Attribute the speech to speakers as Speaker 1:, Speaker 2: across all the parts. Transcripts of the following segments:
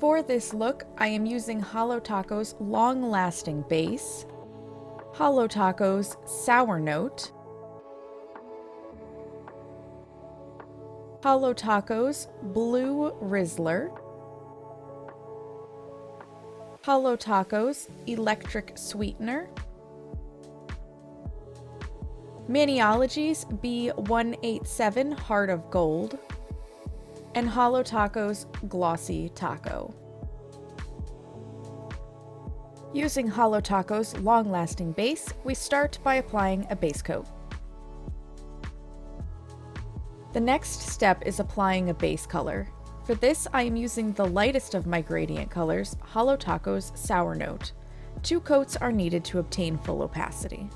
Speaker 1: For this look, I am using Holo Taco's Long Lasting Base, Holo Taco's Sour Note, Holo Taco's Blue Rizzler, Holo Taco's Electric Sweetener, Maniology's B187 Heart of Gold, and Holo Taco's Glossy Taco. Using Holo Taco's long-lasting base, we start by applying a base coat. The next step is applying a base color. For this, I am using the lightest of my gradient colors, Holo Taco's Sour Note. 2 coats are needed to obtain full opacity.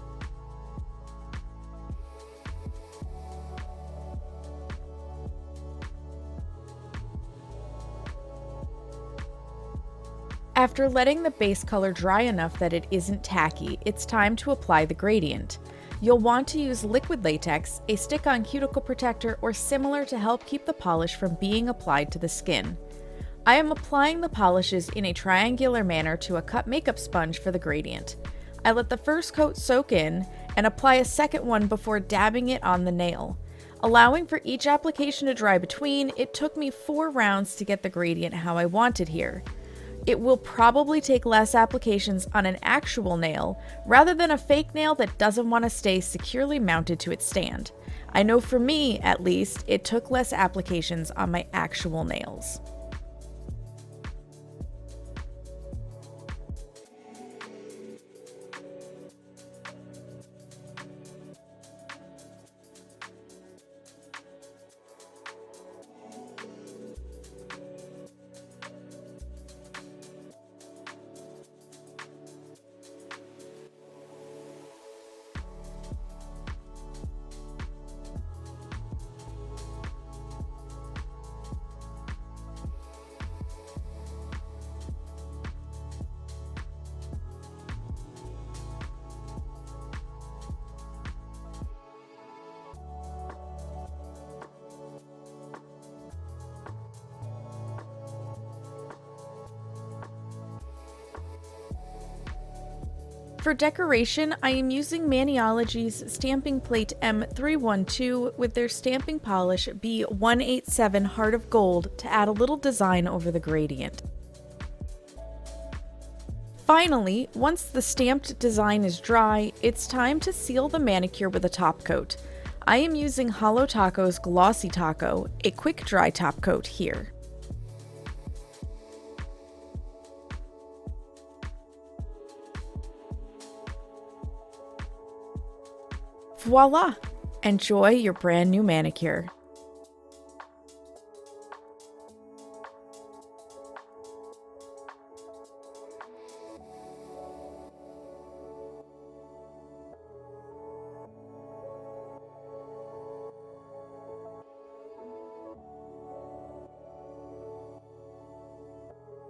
Speaker 1: After letting the base color dry enough that it isn't tacky, it's time to apply the gradient. You'll want to use liquid latex, a stick-on cuticle protector, or similar to help keep the polish from being applied to the skin. I am applying the polishes in a triangular manner to a cut makeup sponge for the gradient. I let the first coat soak in and apply a second one before dabbing it on the nail. Allowing for each application to dry between, it took me 4 rounds to get the gradient how I wanted here. It will probably take less applications on an actual nail rather than a fake nail that doesn't want to stay securely mounted to its stand. I know for me, at least, it took less applications on my actual nails. For decoration, I am using Maniology's Stamping Plate M312 with their stamping polish B187 Heart of Gold to add a little design over the gradient. Finally, once the stamped design is dry, it's time to seal the manicure with a top coat. I am using Holo Taco's Glossy Taco, a quick dry top coat here. Voila! Enjoy your brand new manicure.